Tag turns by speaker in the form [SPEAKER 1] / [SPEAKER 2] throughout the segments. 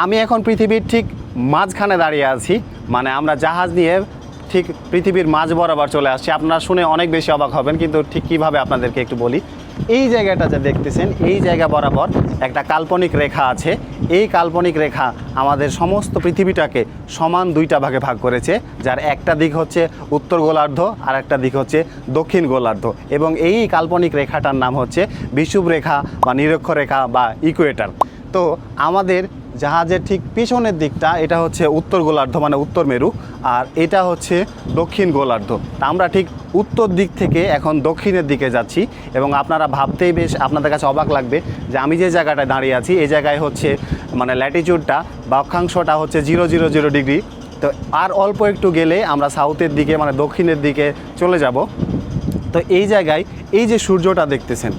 [SPEAKER 1] আমি এখন পৃথিবীর ঠিক মাঝখানে দাঁড়িয়ে আছি, মানে আমরা জাহাজ নিয়ে ঠিক পৃথিবীর মাঝ বরাবর চলে আসছি। আপনারা শুনে অনেক বেশি অবাক হবেন, কিন্তু ঠিক কীভাবে আপনাদেরকে একটু বলি। এই জায়গাটা যে দেখতেছেন, এই জায়গা বরাবর একটা কাল্পনিক রেখা আছে। এই কাল্পনিক রেখা আমাদের সমস্ত পৃথিবীটাকে সমান দুইটা ভাগে ভাগ করেছে, যার একটা দিক হচ্ছে উত্তর গোলার্ধ আর একটা দিক হচ্ছে দক্ষিণ গোলার্ধ। এবং এই কাল্পনিক রেখাটার নাম হচ্ছে বিষুবরেখা বা নিরক্ষরেখা বা ইকুয়েটর। তো আমাদের জাহাজের ঠিক পিছনের দিকটা এটা হচ্ছে উত্তর গোলার্ধ মানে উত্তর মেরু, আর এটা হচ্ছে দক্ষিণ গোলার্ধ। তা আমরা ঠিক উত্তর দিক থেকে এখন দক্ষিণের দিকে যাচ্ছি, এবং আপনারা ভাবতেই বেশ আপনাদের কাছে অবাক লাগবে যে আমি যে জায়গাটায় দাঁড়িয়ে আছি এই জায়গায় হচ্ছে মানে ল্যাটিটিউডটা বা অক্ষাংশটা হচ্ছে 000 ডিগ্রি। তো আর অল্প একটু গেলে আমরা সাউথের দিকে মানে দক্ষিণের দিকে চলে যাব। তো এই জায়গায় এই যে সূর্যটা দেখতেছেন,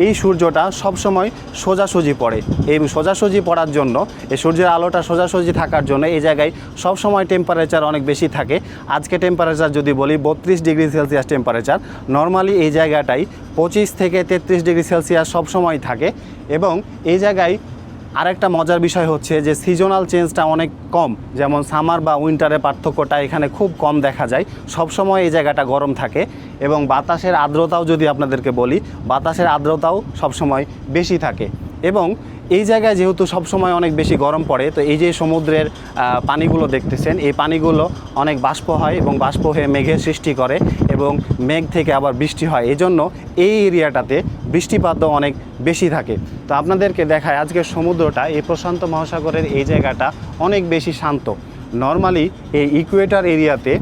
[SPEAKER 1] এই সূর্যটা সবসময় সোজাসুজি পড়ে। এই সোজাসুজি পড়ার জন্য, এই সূর্যের আলোটা সোজাসুজি থাকার জন্য এই জায়গায় সবসময় টেম্পারেচার অনেক বেশি থাকে। আজকে টেম্পারেচার যদি বলি 32 ডিগ্রি সেলসিয়াস টেম্পারেচার। নর্মালি এই জায়গাটাই 25 থেকে 33 ডিগ্রি সেলসিয়াস সবসময় থাকে। এবং এই জায়গায় আরেকটা মজার বিষয় হচ্ছে যে সিজনাল চেঞ্জটা অনেক কম, যেমন সামার বা উইন্টারের পার্থক্যটা এখানে খুব কম দেখা যায়। সবসময় এই জায়গাটা গরম থাকে। এবং বাতাসের আর্দ্রতাও যদি আপনাদেরকে বলি, বাতাসের আর্দ্রতাও সবসময় বেশি থাকে। এবং এই জায়গায় যেহেতু সবসময় অনেক বেশি গরম পড়ে, তো এই যে সমুদ্রের পানিগুলো দেখতেছেন, এই পানিগুলো অনেক বাষ্প হয় এবং বাষ্প হয়ে মেঘের সৃষ্টি করে, এবং মেঘ থেকে আবার বৃষ্টি হয়। এই জন্য এই এরিয়াটাতে বৃষ্টিপাতও অনেক বেশি থাকে। তো আপনাদেরকে দেখায় আজকের সমুদ্রটা, এই প্রশান্ত মহাসাগরের এই জায়গাটা অনেক বেশি শান্ত। নর্মালি এই ইকুয়েটর এরিয়াতে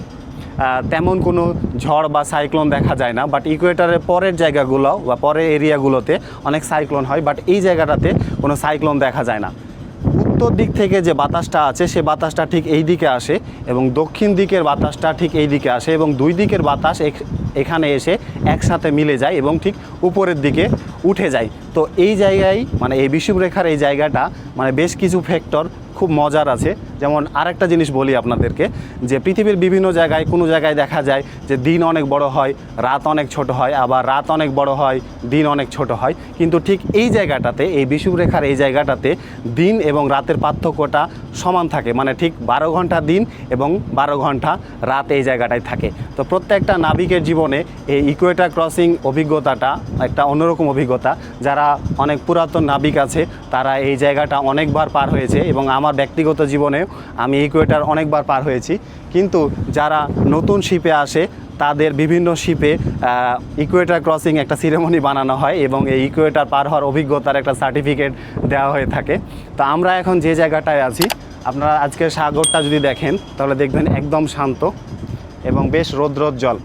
[SPEAKER 1] তেমন কোনো ঝড় বা সাইক্লোন দেখা যায় না, বাট ইকুয়েটরের পরের জায়গাগুলো বা পরের এরিয়াগুলোতে অনেক সাইক্লোন হয়, বাট এই জায়গাটাতে কোনো সাইক্লোন দেখা যায় না। উত্তর দিক থেকে যে বাতাসটা আছে সে বাতাসটা ঠিক এই দিকে আসে, এবং দক্ষিণ দিকের বাতাসটা ঠিক এই দিকে আসে, এবং দুই দিকের বাতাস এখানে এসে একসাথে মিলে যায় এবং ঠিক উপরের দিকে উঠে যায়। তো এই জায়গায় মানে এই বিষুবরেখার এই জায়গাটা মানে বেশ কিছু ফ্যাক্টর খুব মজার আছে। যেমন আরেকটা জিনিস বলি আপনাদেরকে, যে পৃথিবীর বিভিন্ন জায়গায় কোনো জায়গায় দেখা যায় যে দিন অনেক বড় হয়, রাত অনেক ছোট হয়, আবার রাত অনেক বড় হয়, দিন অনেক ছোট হয়। কিন্তু ঠিক এই জায়গাটাতে, এই বিষুবরেখার এই জায়গাটাতে দিন এবং রাতের পার্থক্যটা সমান থাকে, মানে ঠিক 12 ঘন্টা দিন এবং 12 ঘন্টা রাত এই জায়গাটায় থাকে। তো প্রত্যেকটা নাবিকের জীবনে এই ইকুয়েটর ক্রসিং অভিজ্ঞতাটা একটা অন্যরকম অভিজ্ঞতা। যারা অনেক পুরাতন নাবিক আছে তারা এই জায়গাটা অনেকবার পার হয়েছে, এবং আমার ব্যক্তিগত জীবনেও আমি ইকুয়েটর অনেকবার পার হয়েছি। কিন্তু যারা নতুন শিপে আসে তাদের বিভিন্ন শিপে ইকুয়েটর ক্রসিং একটা সিরেমনি বানানো হয়, এবং এই ইকুয়েটর পার হওয়ার অভিজ্ঞতার একটা সার্টিফিকেট দেওয়া হয়ে থাকে। তো আমরা এখন যে জায়গাটায় আছি, আপনারা আজকের সাগরটা যদি দেখেন তাহলে দেখবেন একদম শান্ত এবং বেশ রৌদ্রোজ্জ্বল।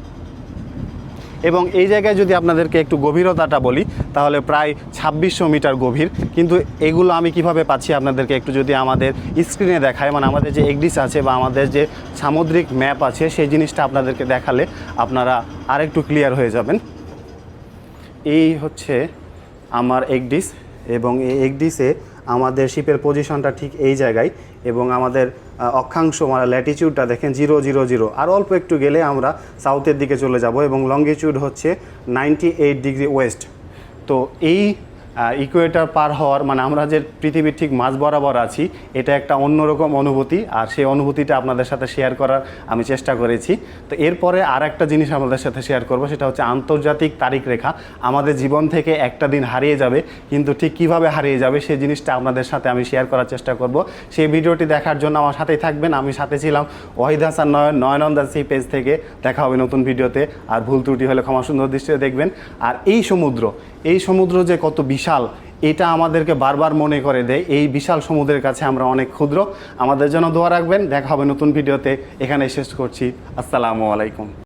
[SPEAKER 1] এবং এই জায়গায় যদি আপনাদেরকে একটু গভীরতাটা বলি তাহলে প্রায় 2600 মিটার গভীর। কিন্তু এগুলো আমি কিভাবে পাচ্ছি আপনাদেরকে একটু যদি আমাদের স্ক্রিনে দেখায়, মানে আমাদের যে এক্সডিস আছে বা আমাদের যে সামুদ্রিক ম্যাপ আছে সেই জিনিসটা আপনাদেরকে দেখালে আপনারা আরেকটু ক্লিয়ার হয়ে যাবেন। এই হচ্ছে আমার এক্সডিস, এবং এই এক্সডিসে আমাদের শিপের পজিশনটা ঠিক এই জায়গায়, এবং আমাদের অক্ষাংশ মানে ল্যাটিটিউডটা দেখেন 000। আর অল্প একটু গেলে আমরা সাউথের দিকে চলে যাব, এবং লঙ্গিটিউড হচ্ছে 98 ডিগ্রি ওয়েস্ট। তো এই ইকুয়েটর পার হওয়ার মানে আমরা যে পৃথিবীর ঠিক মাঝ বরাবর আছি, এটা একটা অন্যরকম অনুভূতি, আর সেই অনুভূতিটা আপনাদের সাথে শেয়ার করার আমি চেষ্টা করেছি। তো এরপরে আর একটা জিনিস আপনাদের সাথে শেয়ার করব, সেটা হচ্ছে আন্তর্জাতিক তারিখ রেখা। আমাদের জীবন থেকে একটা দিন হারিয়ে যাবে, কিন্তু ঠিক কীভাবে হারিয়ে যাবে সেই জিনিসটা আপনাদের সাথে আমি শেয়ার করার চেষ্টা করব। সেই ভিডিওটি দেখার জন্য আমার সাথেই থাকবেন। আমি সাথে ছিলাম ওয়াহিদ হাসান নয়ন দাসী পেজ থেকে। দেখা হবে নতুন ভিডিওতে, আর ভুল ত্রুটি হলে ক্ষমা সুন্দর দৃষ্টিতে দেখবেন। আর এই সমুদ্র যে কত বিশাল, এটা আমাদেরকে বারবার মনে করে দেয় এই বিশাল সমুদ্রের কাছে আমরা অনেক ক্ষুদ্র। আমাদের জন্য দোয়া রাখবেন। দেখা হবে নতুন ভিডিওতে। এখানে শেষ করছি। আসসালামু আলাইকুম।